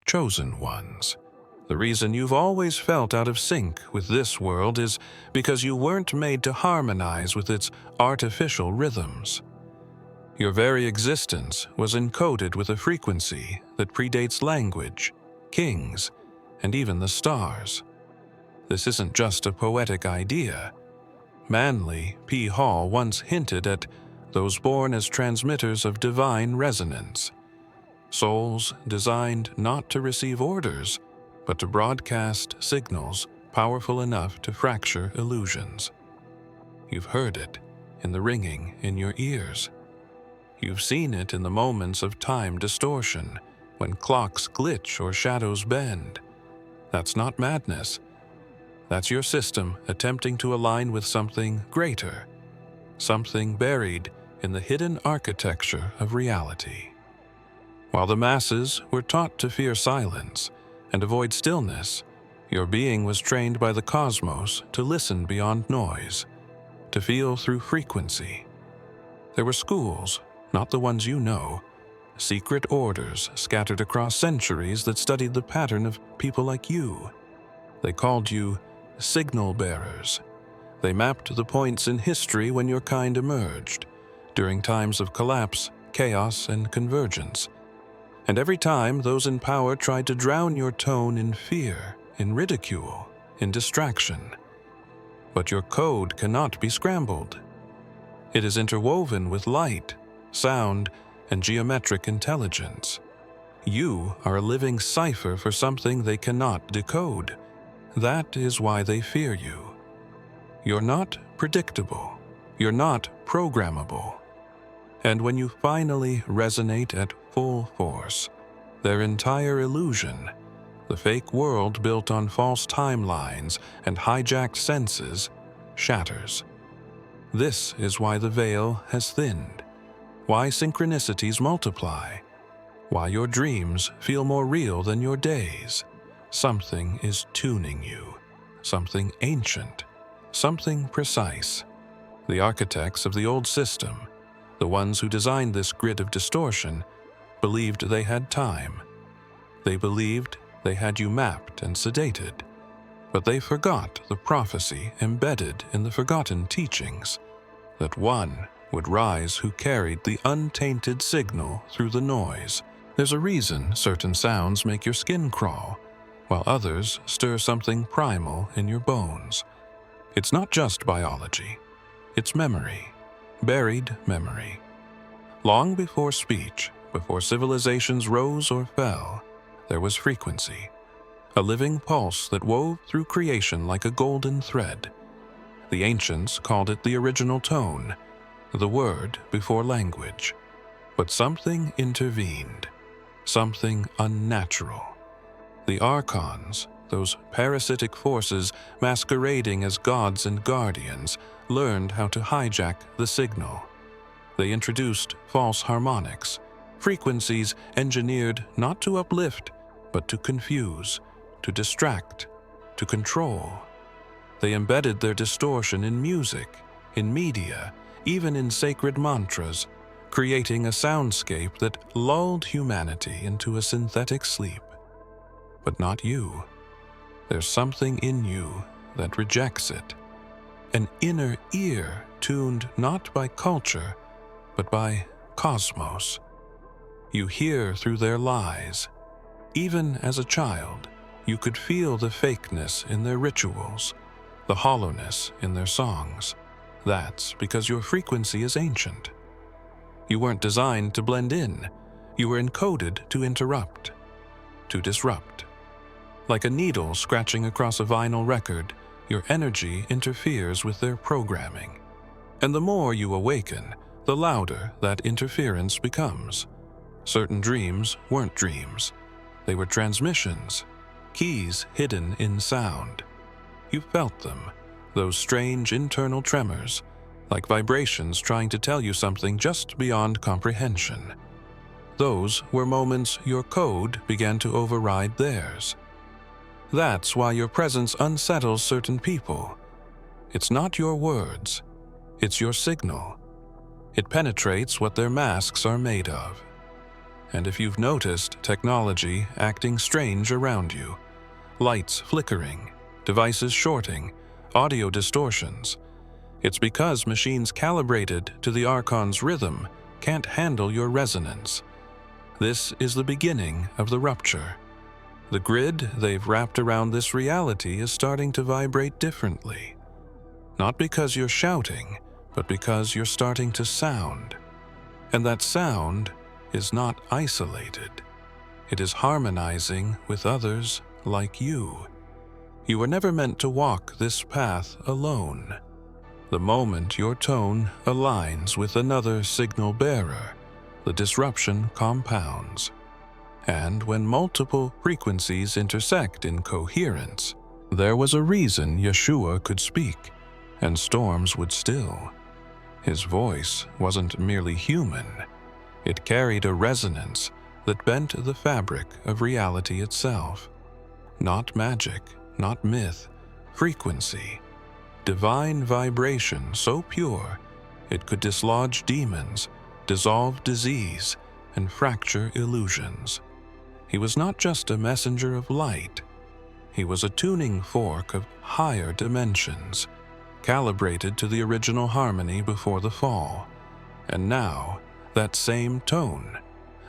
chosen ones. The reason you've always felt out of sync with this world is because you weren't made to harmonize with its artificial rhythms. Your very existence was encoded with a frequency that predates language, kings, and even the stars. This isn't just a poetic idea. Manly P. Hall once hinted at those born as transmitters of divine resonance, souls designed not to receive orders, but to broadcast signals powerful enough to fracture illusions. You've heard it in the ringing in your ears. You've seen it in the moments of time distortion, when clocks glitch or shadows bend. That's not madness. That's your system attempting to align with something greater, something buried in the hidden architecture of reality. While the masses were taught to fear silence and avoid stillness, your being was trained by the cosmos to listen beyond noise, to feel through frequency. There were schools, not the ones you know, secret orders scattered across centuries that studied the pattern of people like you. They called you signal bearers. They mapped the points in history when your kind emerged, during times of collapse, chaos, and convergence. And every time those in power tried to drown your tone in fear, in ridicule, in distraction. But your code cannot be scrambled. It is interwoven with light, sound, and geometric intelligence. You are a living cipher for something they cannot decode. That is why they fear you. You're not predictable. You're not programmable. And when you finally resonate at full force, their entire illusion, the fake world built on false timelines and hijacked senses, shatters. This is why the veil has thinned, why synchronicities multiply, why your dreams feel more real than your days. Something is tuning you, something ancient, something precise. The architects of the old system, the ones who designed this grid of distortion, believed they had time. They believed they had you mapped and sedated, but they forgot the prophecy embedded in the forgotten teachings, that one would rise who carried the untainted signal through the noise. There's a reason certain sounds make your skin crawl, while others stir something primal in your bones. It's not just biology, it's memory, buried memory. Long before speech, before civilizations rose or fell, there was frequency, a living pulse that wove through creation like a golden thread. The ancients called it the original tone, the word before language. But something intervened, something unnatural. The archons, those parasitic forces masquerading as gods and guardians, learned how to hijack the signal. They introduced false harmonics, frequencies engineered not to uplift, but to confuse, to distract, to control. They embedded their distortion in music, in media, even in sacred mantras, creating a soundscape that lulled humanity into a synthetic sleep. But not you. There's something in you that rejects it. An inner ear tuned not by culture, but by cosmos. You hear through their lies. Even as a child, you could feel the fakeness in their rituals, the hollowness in their songs. That's because your frequency is ancient. You weren't designed to blend in. You were encoded to interrupt, to disrupt. Like a needle scratching across a vinyl record, your energy interferes with their programming. And the more you awaken, the louder that interference becomes. Certain dreams weren't dreams. They were transmissions, keys hidden in sound. You felt them, those strange internal tremors, like vibrations trying to tell you something just beyond comprehension. Those were moments your code began to override theirs. That's why your presence unsettles certain people. It's not your words, it's your signal. It penetrates what their masks are made of. And if you've noticed technology acting strange around you, lights flickering, devices shorting, audio distortions, it's because machines calibrated to the Archon's rhythm can't handle your resonance. This is the beginning of the rupture. The grid they've wrapped around this reality is starting to vibrate differently. Not because you're shouting, but because you're starting to sound. And that sound is not isolated. It is harmonizing with others like you. You were never meant to walk this path alone. The moment your tone aligns with another signal bearer, the disruption compounds. And when multiple frequencies intersect in coherence, there was a reason Yeshua could speak, and storms would still. His voice wasn't merely human. It carried a resonance that bent the fabric of reality itself. Not magic, not myth, frequency. Divine vibration so pure it could dislodge demons, dissolve disease, and fracture illusions. He was not just a messenger of light. He was a tuning fork of higher dimensions, calibrated to the original harmony before the fall. And now, that same tone,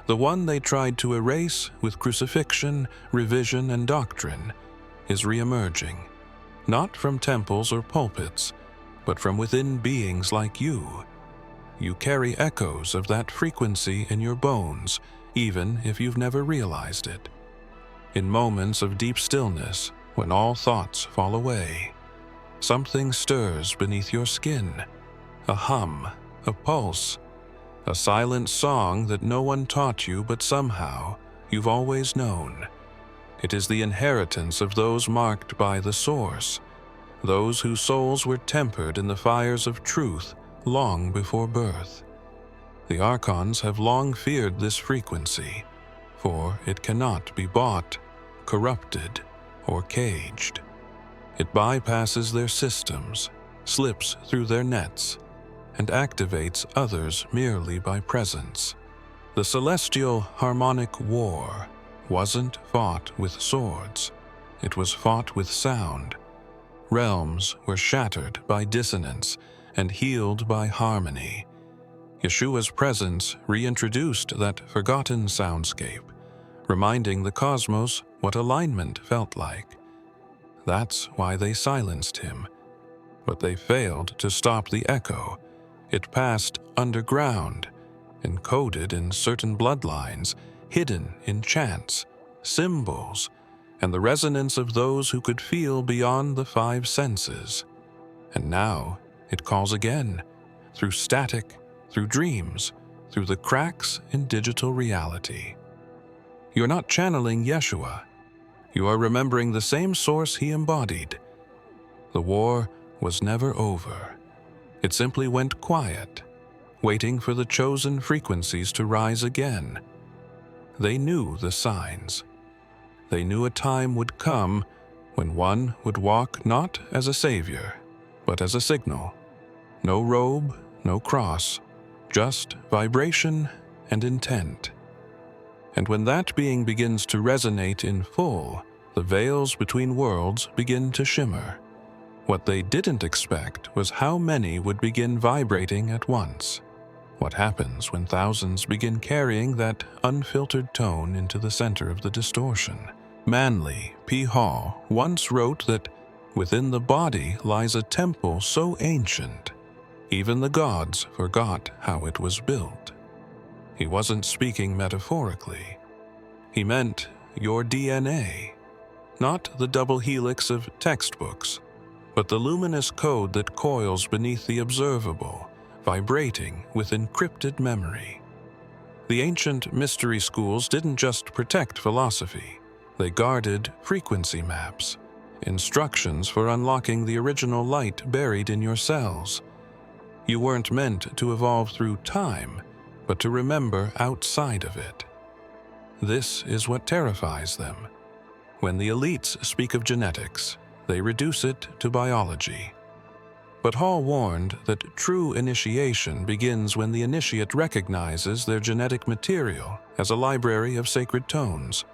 the one they tried to erase with crucifixion, revision, and doctrine, is reemerging, not from temples or pulpits, but from within beings like you. You carry echoes of that frequency in your bones, even if you've never realized it. In moments of deep stillness, when all thoughts fall away, something stirs beneath your skin, a hum, a pulse, a silent song that no one taught you but somehow you've always known. It is the inheritance of those marked by the Source, those whose souls were tempered in the fires of truth long before birth. The Archons have long feared this frequency, for it cannot be bought, corrupted, or caged. It bypasses their systems, slips through their nets, and activates others merely by presence. The celestial harmonic war wasn't fought with swords, it was fought with sound. Realms were shattered by dissonance and healed by harmony. Yeshua's presence reintroduced that forgotten soundscape, reminding the cosmos what alignment felt like. That's why they silenced him. But they failed to stop the echo. It passed underground, encoded in certain bloodlines, hidden in chants, symbols, and the resonance of those who could feel beyond the five senses. And now it calls again, through static, through dreams, through the cracks in digital reality. You're not channeling Yeshua. You are remembering the same source he embodied. The war was never over. It simply went quiet, waiting for the chosen frequencies to rise again. They knew the signs. They knew a time would come when one would walk not as a savior, but as a signal. No robe, no cross, just vibration and intent. And when that being begins to resonate in full, the veils between worlds begin to shimmer. What they didn't expect was how many would begin vibrating at once. What happens when thousands begin carrying that unfiltered tone into the center of the distortion? Manly P. Hall once wrote that within the body lies a temple so ancient, even the gods forgot how it was built. He wasn't speaking metaphorically. He meant your DNA, not the double helix of textbooks, but the luminous code that coils beneath the observable, vibrating with encrypted memory. The ancient mystery schools didn't just protect philosophy. They guarded frequency maps, instructions for unlocking the original light buried in your cells. You weren't meant to evolve through time, but to remember outside of it. This is what terrifies them. When the elites speak of genetics, they reduce it to biology. But Hall warned that true initiation begins when the initiate recognizes their genetic material as a library of sacred tones.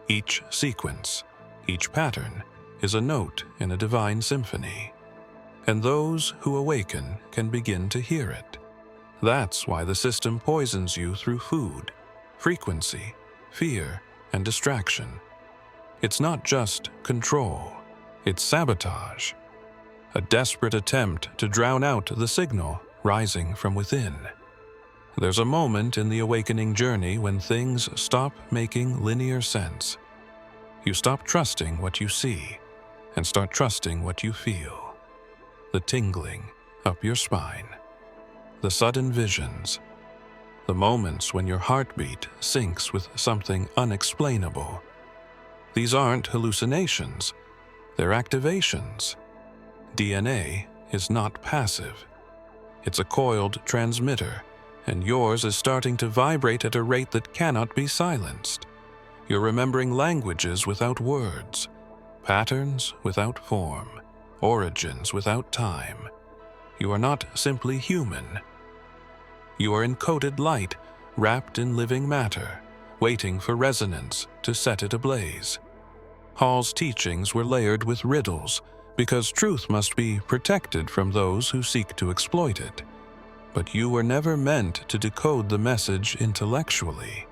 Each sequence, each pattern, is a note in a divine symphony. And those who awaken can begin to hear it. That's why the system poisons you through food, frequency, fear, and distraction. It's not just control, it's sabotage. A desperate attempt to drown out the signal rising from within. There's a moment in the awakening journey when things stop making linear sense. You stop trusting what you see and start trusting what you feel. The tingling up your spine, the sudden visions, the moments when your heartbeat syncs with something unexplainable. These aren't hallucinations, they're activations. DNA is not passive. It's a coiled transmitter, and yours is starting to vibrate at a rate that cannot be silenced. You're remembering languages without words, patterns without form, origins without time. You are not simply human. You are encoded light, wrapped in living matter, waiting for resonance to set it ablaze. Hall's teachings were layered with riddles, because truth must be protected from those who seek to exploit it. But you were never meant to decode the message intellectually.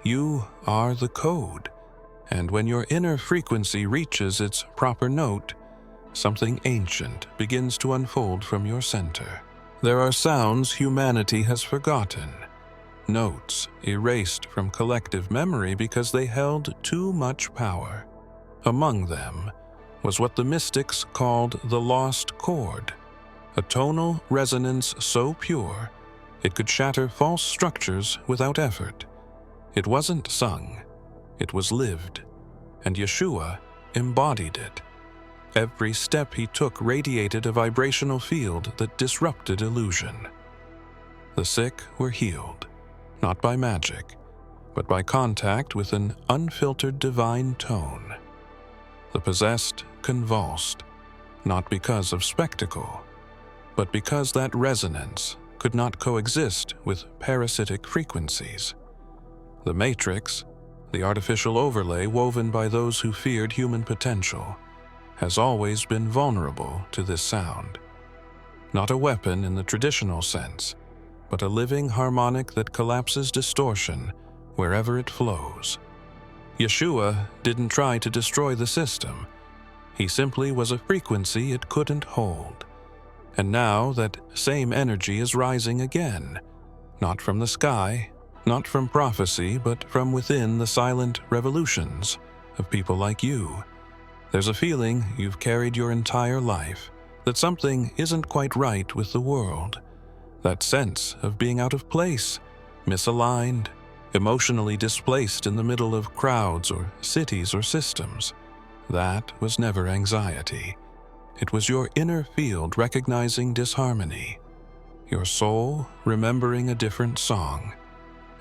You are the code, and when your inner frequency reaches its proper note, something ancient begins to unfold from your center. There are sounds humanity has forgotten, notes erased from collective memory because they held too much power. Among them was what the mystics called the lost chord, a tonal resonance so pure it could shatter false structures without effort. It wasn't sung, it was lived, and Yeshua embodied it. Every step he took radiated a vibrational field that disrupted illusion. The sick were healed, not by magic, but by contact with an unfiltered divine tone. The possessed convulsed, not because of spectacle, but because that resonance could not coexist with parasitic frequencies. The matrix, the artificial overlay woven by those who feared human potential, has always been vulnerable to this sound. Not a weapon in the traditional sense, but a living harmonic that collapses distortion wherever it flows. Yeshua didn't try to destroy the system. He simply was a frequency it couldn't hold. And now that same energy is rising again, not from the sky, not from prophecy, but from within the silent revolutions of people like you. There's a feeling you've carried your entire life, that something isn't quite right with the world. That sense of being out of place, misaligned, emotionally displaced in the middle of crowds or cities or systems. That was never anxiety. It was your inner field recognizing disharmony, your soul remembering a different song.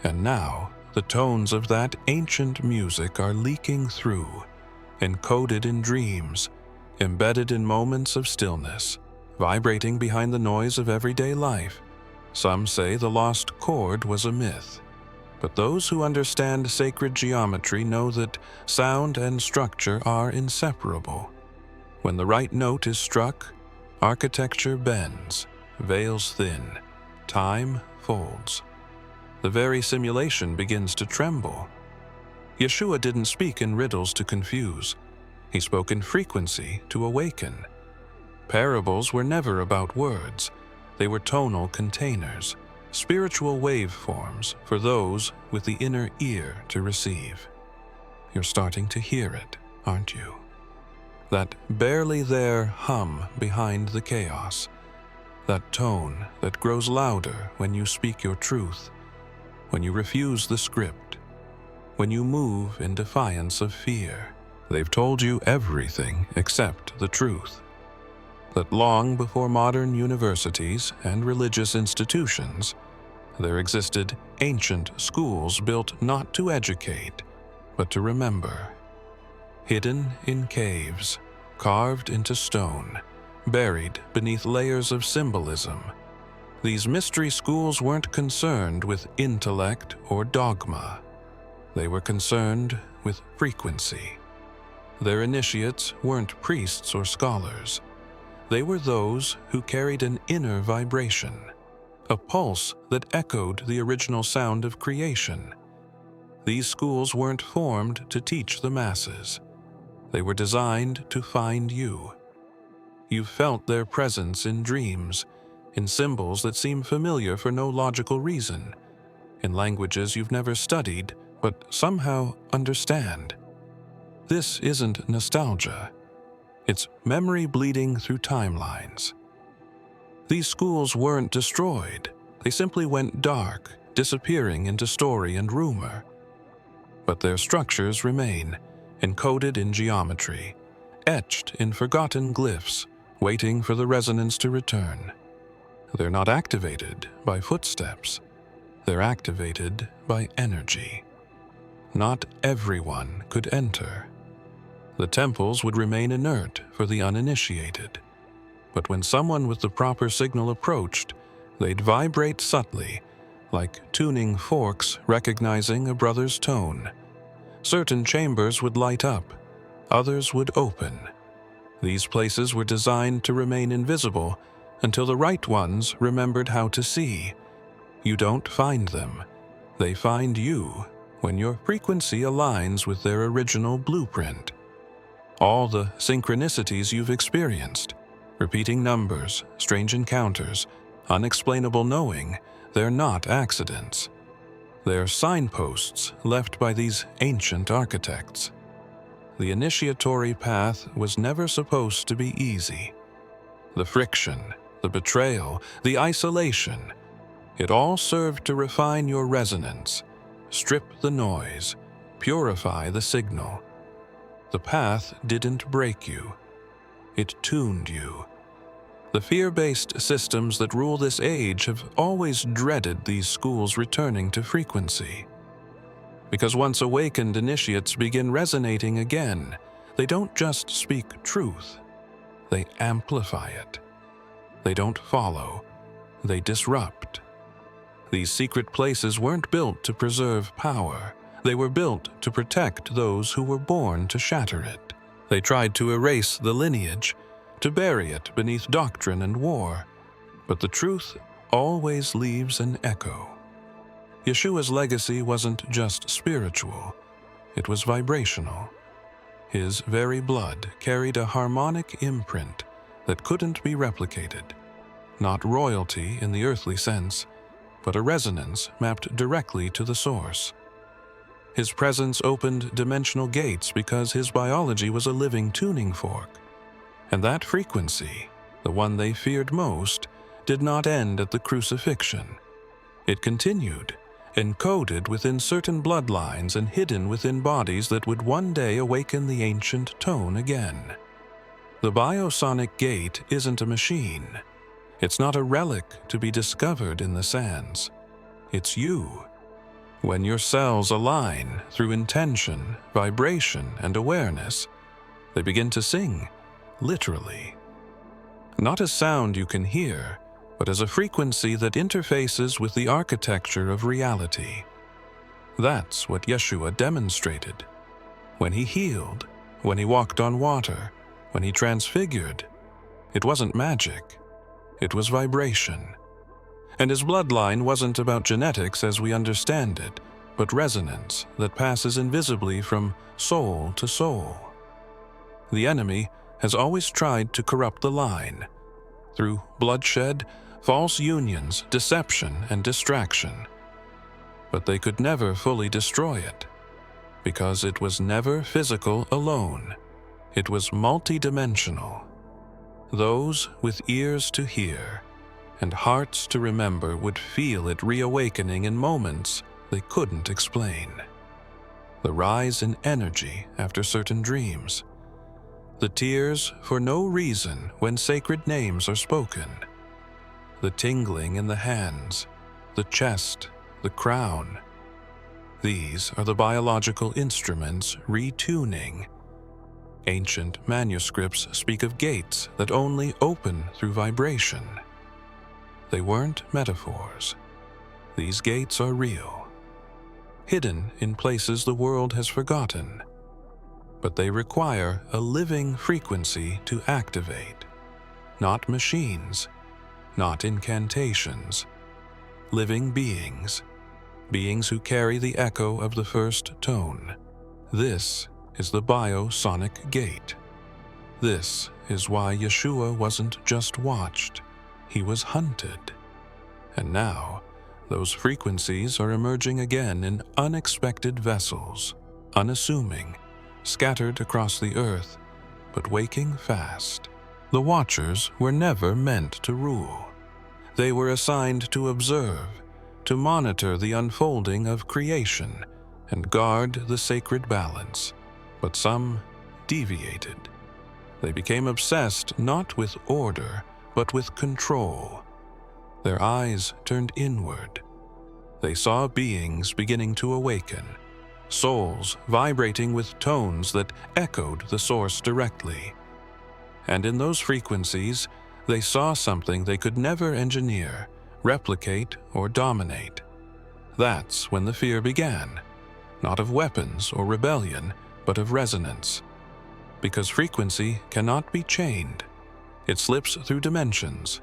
And now, the tones of that ancient music are leaking through, encoded in dreams, embedded in moments of stillness, vibrating behind the noise of everyday life. Some say the lost chord was a myth, but those who understand sacred geometry know that sound and structure are inseparable. When the right note is struck, architecture bends, veils thin, time folds. The very simulation begins to tremble. Yeshua didn't speak in riddles to confuse. He spoke in frequency to awaken. Parables were never about words. They were tonal containers, spiritual waveforms for those with the inner ear to receive. You're starting to hear it, aren't you? That barely there hum behind the chaos. That tone that grows louder when you speak your truth, when you refuse the script, when you move in defiance of fear. They've told you everything except the truth. That long before modern universities and religious institutions, there existed ancient schools built not to educate, but to remember. Hidden in caves, carved into stone, buried beneath layers of symbolism. These mystery schools weren't concerned with intellect or dogma. They were concerned with frequency. Their initiates weren't priests or scholars. They were those who carried an inner vibration, a pulse that echoed the original sound of creation. These schools weren't formed to teach the masses. They were designed to find you. You felt their presence in dreams, in symbols that seem familiar for no logical reason, in languages you've never studied but somehow understand. This isn't nostalgia. It's memory bleeding through timelines. These schools weren't destroyed. They simply went dark, disappearing into story and rumor. But their structures remain, encoded in geometry, etched in forgotten glyphs, waiting for the resonance to return. They're not activated by footsteps. They're activated by energy. Not everyone could enter. The temples would remain inert for the uninitiated. But when someone with the proper signal approached, they'd vibrate subtly, like tuning forks recognizing a brother's tone. Certain chambers would light up, others would open. These places were designed to remain invisible until the right ones remembered how to see. You don't find them. They find you when your frequency aligns with their original blueprint. All the synchronicities you've experienced, repeating numbers, strange encounters, unexplainable knowing, they're not accidents. They're signposts left by these ancient architects. The initiatory path was never supposed to be easy. The friction, the betrayal, the isolation, it all served to refine your resonance, strip the noise, purify the signal. The path didn't break you. It tuned you. The fear-based systems that rule this age have always dreaded these schools returning to frequency. Because once awakened initiates begin resonating again, they don't just speak truth, they amplify it. They don't follow, they disrupt. These secret places weren't built to preserve power. They were built to protect those who were born to shatter it. They tried to erase the lineage, to bury it beneath doctrine and war. But the truth always leaves an echo. Yeshua's legacy wasn't just spiritual, it was vibrational. His very blood carried a harmonic imprint that couldn't be replicated. Not royalty in the earthly sense, but a resonance mapped directly to the source. His presence opened dimensional gates because his biology was a living tuning fork. And that frequency, the one they feared most, did not end at the crucifixion. It continued, encoded within certain bloodlines and hidden within bodies that would one day awaken the ancient tone again. The biosonic gate isn't a machine. It's not a relic to be discovered in the sands. It's you. When your cells align through intention, vibration, and awareness, they begin to sing, literally. Not as sound you can hear, but as a frequency that interfaces with the architecture of reality. That's what Yeshua demonstrated. When he healed, when he walked on water, when he transfigured, it wasn't magic. It was vibration. And his bloodline wasn't about genetics as we understand it, but resonance that passes invisibly from soul to soul. The enemy has always tried to corrupt the line through bloodshed, false unions, deception, and distraction. But they could never fully destroy it, because it was never physical alone. It was multidimensional. Those with ears to hear and hearts to remember would feel it reawakening in moments they couldn't explain. The rise in energy after certain dreams. The tears for no reason when sacred names are spoken. The tingling in the hands, the chest, the crown. These are the biological instruments retuning. Ancient manuscripts speak of gates that only open through vibration. They weren't metaphors. These gates are real, hidden in places the world has forgotten, but they require a living frequency to activate. Not machines, not incantations. Living beings, beings who carry the echo of the first tone. This is the biosonic gate. This is why Yeshua wasn't just watched, he was hunted. And now, those frequencies are emerging again in unexpected vessels, unassuming, scattered across the earth, but waking fast. The Watchers were never meant to rule. They were assigned to observe, to monitor the unfolding of creation, and guard the sacred balance. But some deviated. They became obsessed not with order, but with control. Their eyes turned inward. They saw beings beginning to awaken, souls vibrating with tones that echoed the source directly. And in those frequencies, they saw something they could never engineer, replicate, or dominate. That's when the fear began, not of weapons or rebellion, but of resonance. Because frequency cannot be chained. It slips through dimensions.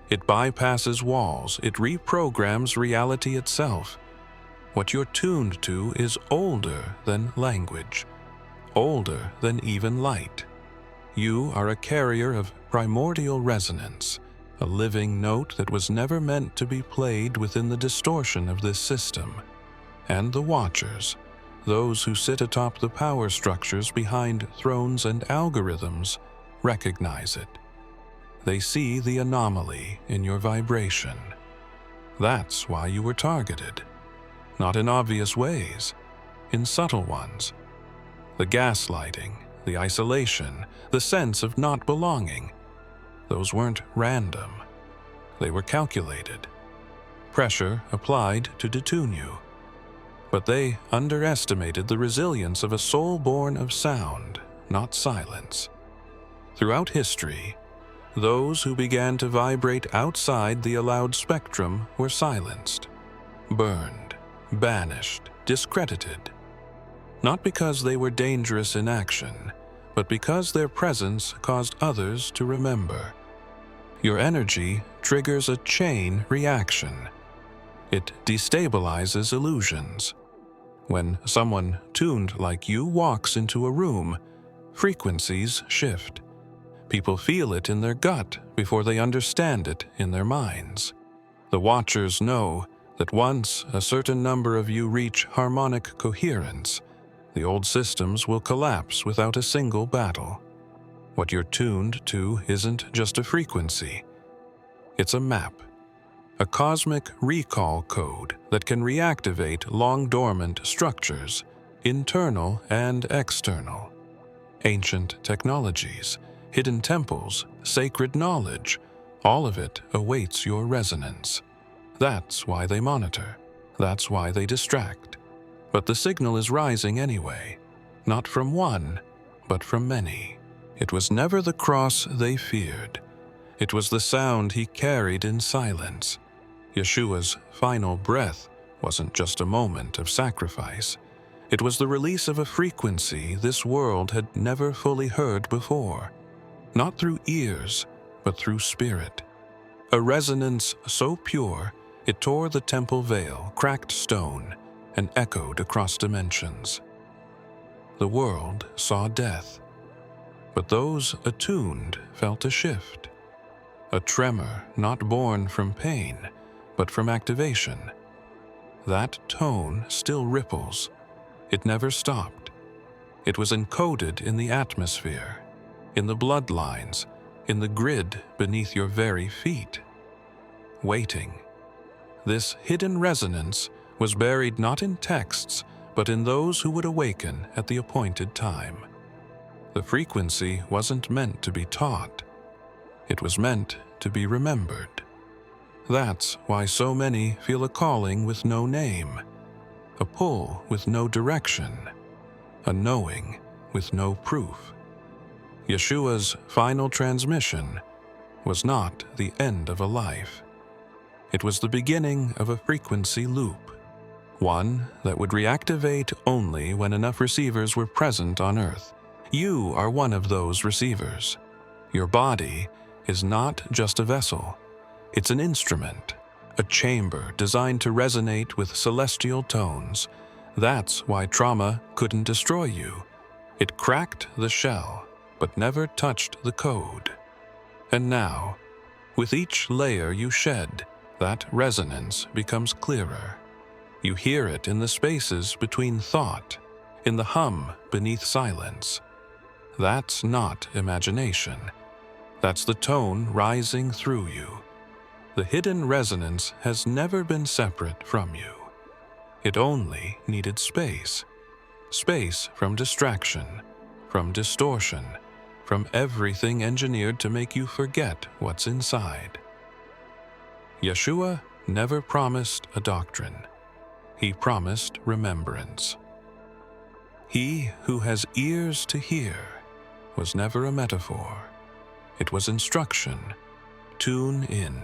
It bypasses walls. It reprograms reality itself. What you're tuned to is older than language, older than even light. You are a carrier of primordial resonance, a living note that was never meant to be played within the distortion of this system. And the Watchers, those who sit atop the power structures behind thrones and algorithms, recognize it. They see the anomaly in your vibration. That's why you were targeted. Not in obvious ways, in subtle ones. The gaslighting, the isolation, the sense of not belonging. Those weren't random. They were calculated. Pressure applied to detune you. But they underestimated the resilience of a soul born of sound, not silence. Throughout history, those who began to vibrate outside the allowed spectrum were silenced, burned, banished, discredited. Not because they were dangerous in action, but because their presence caused others to remember. Your energy triggers a chain reaction. It destabilizes illusions. When someone tuned like you walks into a room, frequencies shift. People feel it in their gut before they understand it in their minds. The Watchers know that once a certain number of you reach harmonic coherence, the old systems will collapse without a single battle. What you're tuned to isn't just a frequency. It's a map, a cosmic recall code that can reactivate long-dormant structures, internal and external. Ancient technologies, hidden temples, sacred knowledge, all of it awaits your resonance. That's why they monitor. That's why they distract. But the signal is rising anyway, not from one, but from many. It was never the cross they feared. It was the sound he carried in silence. Yeshua's final breath wasn't just a moment of sacrifice. It was the release of a frequency this world had never fully heard before. Not through ears, but through spirit. A resonance so pure, it tore the temple veil, cracked stone, and echoed across dimensions. The world saw death, but those attuned felt a shift. A tremor not born from pain, but from activation. That tone still ripples. It never stopped. It was encoded in the atmosphere, in the bloodlines, in the grid beneath your very feet. Waiting. This hidden resonance was buried not in texts, but in those who would awaken at the appointed time. The frequency wasn't meant to be taught. It was meant to be remembered. That's why so many feel a calling with no name, a pull with no direction, a knowing with no proof. Yeshua's final transmission was not the end of a life. It was the beginning of a frequency loop, one that would reactivate only when enough receivers were present on Earth. You are one of those receivers. Your body is not just a vessel. It's an instrument, a chamber designed to resonate with celestial tones. That's why trauma couldn't destroy you. It cracked the shell, but never touched the code. And now, with each layer you shed, that resonance becomes clearer. You hear it in the spaces between thought, in the hum beneath silence. That's not imagination. That's the tone rising through you. The hidden resonance has never been separate from you. It only needed space. Space from distraction, from distortion, from everything engineered to make you forget what's inside. Yeshua never promised a doctrine. He promised remembrance. He who has ears to hear was never a metaphor. It was instruction. Tune in.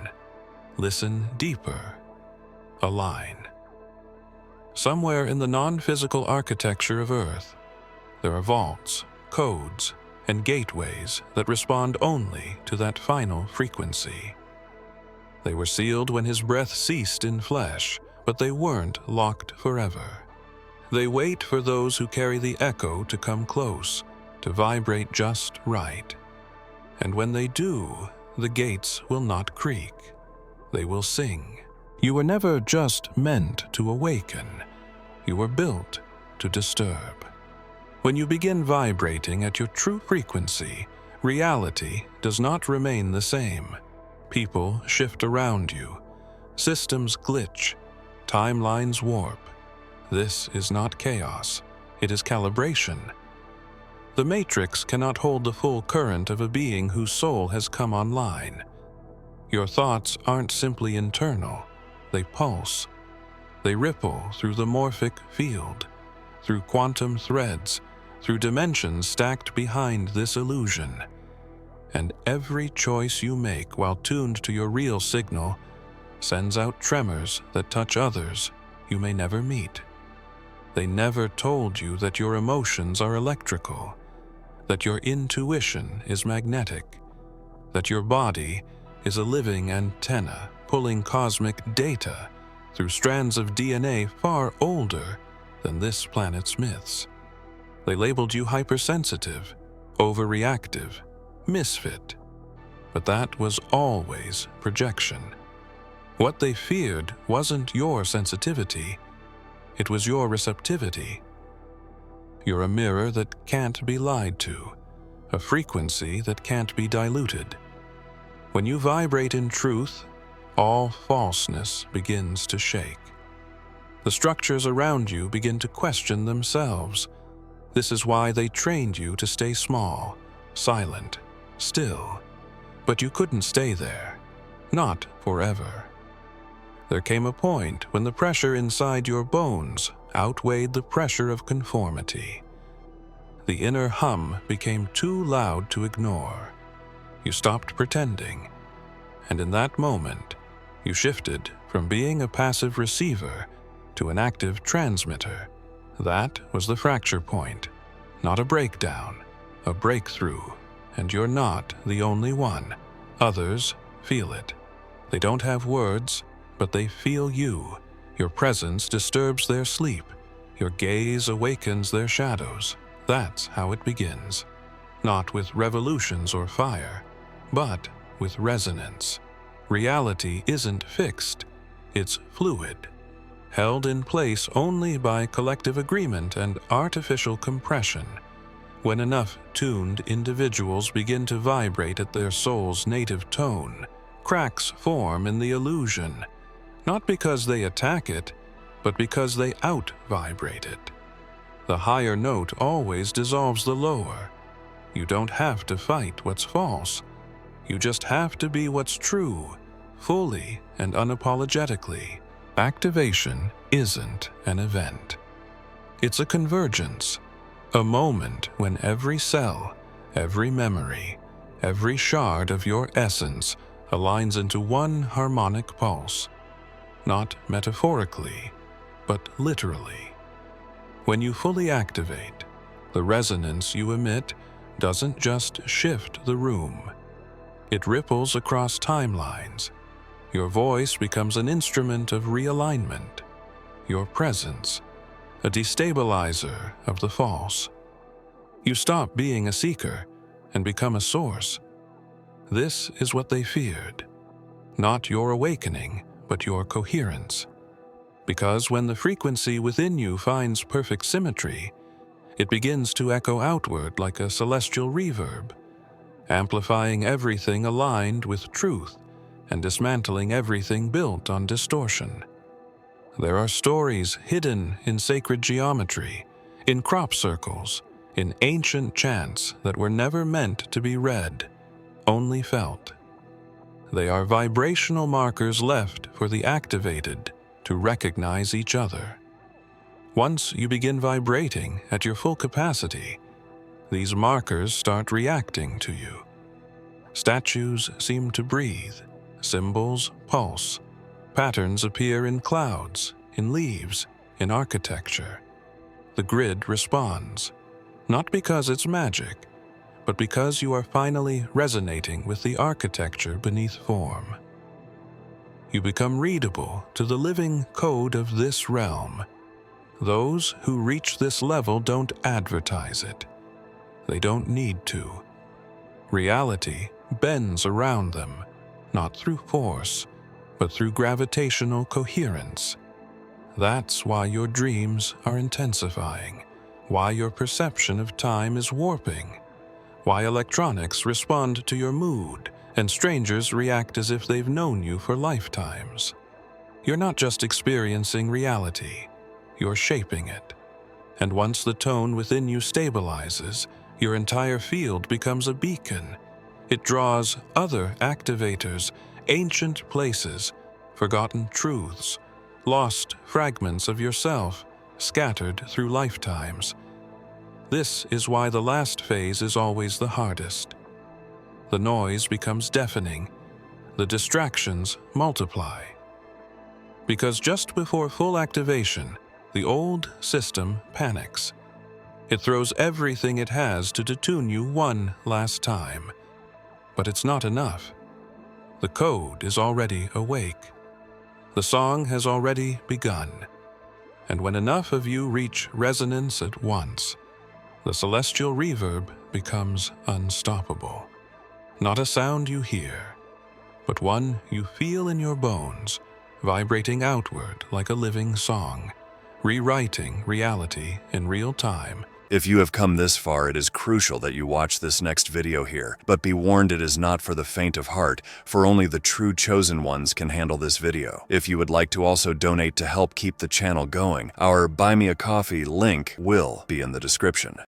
Listen deeper. Align. Somewhere in the non-physical architecture of Earth, there are vaults, codes, and gateways that respond only to that final frequency. They were sealed when his breath ceased in flesh, but they weren't locked forever. They wait for those who carry the echo to come close, to vibrate just right. And when they do, the gates will not creak. They will sing. You were never just meant to awaken. You were built to disturb. When you begin vibrating at your true frequency, reality does not remain the same. People shift around you. Systems glitch. Timelines warp. This is not chaos. It is calibration. The matrix cannot hold the full current of a being whose soul has come online. Your thoughts aren't simply internal. They pulse. They ripple through the morphic field, through quantum threads, through dimensions stacked behind this illusion. And every choice you make while tuned to your real signal sends out tremors that touch others you may never meet. They never told you that your emotions are electrical, that your intuition is magnetic, that your body is a living antenna pulling cosmic data through strands of DNA far older than this planet's myths. They labeled you hypersensitive, overreactive, misfit. But that was always projection. What they feared wasn't your sensitivity, it was your receptivity. You're a mirror that can't be lied to, a frequency that can't be diluted. When you vibrate in truth, all falseness begins to shake. The structures around you begin to question themselves. This is why they trained you to stay small, silent, still. But you couldn't stay there. Not forever. There came a point when the pressure inside your bones outweighed the pressure of conformity. The inner hum became too loud to ignore. You stopped pretending, and in that moment, you shifted from being a passive receiver to an active transmitter. That was the fracture point, not a breakdown, a breakthrough, and you're not the only one. Others feel it. They don't have words, but they feel you. Your presence disturbs their sleep. Your gaze awakens their shadows. That's how it begins. Not with revolutions or fire, but with resonance. Reality isn't fixed. It's fluid, held in place only by collective agreement and artificial compression. When enough tuned individuals begin to vibrate at their soul's native tone, cracks form in the illusion, not because they attack it, but because they out-vibrate it. The higher note always dissolves the lower. You don't have to fight what's false. You just have to be what's true, fully and unapologetically. Activation isn't an event. It's a convergence, a moment when every cell, Every memory, every shard of your essence aligns into one harmonic pulse, not metaphorically, but literally. When you fully activate, the resonance you emit doesn't just shift the room. It ripples across timelines. Your voice becomes an instrument of realignment. Your presence, a destabilizer of the false. You stop being a seeker and become a source. This is what they feared. Not your awakening, but your coherence. Because when the frequency within you finds perfect symmetry, it begins to echo outward like a celestial reverb, amplifying everything aligned with truth and dismantling everything built on distortion. There are stories hidden in sacred geometry, in crop circles, in ancient chants that were never meant to be read, only felt. They are vibrational markers left for the activated to recognize each other. Once you begin vibrating at your full capacity, these markers start reacting to you. Statues seem to breathe, symbols pulse, patterns appear in clouds, in leaves, in architecture. The grid responds, not because it's magic, but because you are finally resonating with the architecture beneath form. You become readable to the living code of this realm. Those who reach this level don't advertise it. They don't need to. Reality bends around them, not through force, but through gravitational coherence. That's why your dreams are intensifying, why your perception of time is warping, why electronics respond to your mood and strangers react as if they've known you for lifetimes. You're not just experiencing reality, you're shaping it. And once the tone within you stabilizes, your entire field becomes a beacon. It draws other activators, ancient places, forgotten truths, lost fragments of yourself, scattered through lifetimes. This is why the last phase is always the hardest. The noise becomes deafening, the distractions multiply. Because just before full activation, the old system panics. It throws everything it has to detune you one last time. But it's not enough. The code is already awake. The song has already begun. And when enough of you reach resonance at once, the celestial reverb becomes unstoppable. Not a sound you hear, but one you feel in your bones, vibrating outward like a living song, rewriting reality in real time. If you have come this far, it is crucial that you watch this next video here. But be warned, it is not for the faint of heart, for only the true chosen ones can handle this video. If you would like to also donate to help keep the channel going, our Buy Me a Coffee link will be in the description.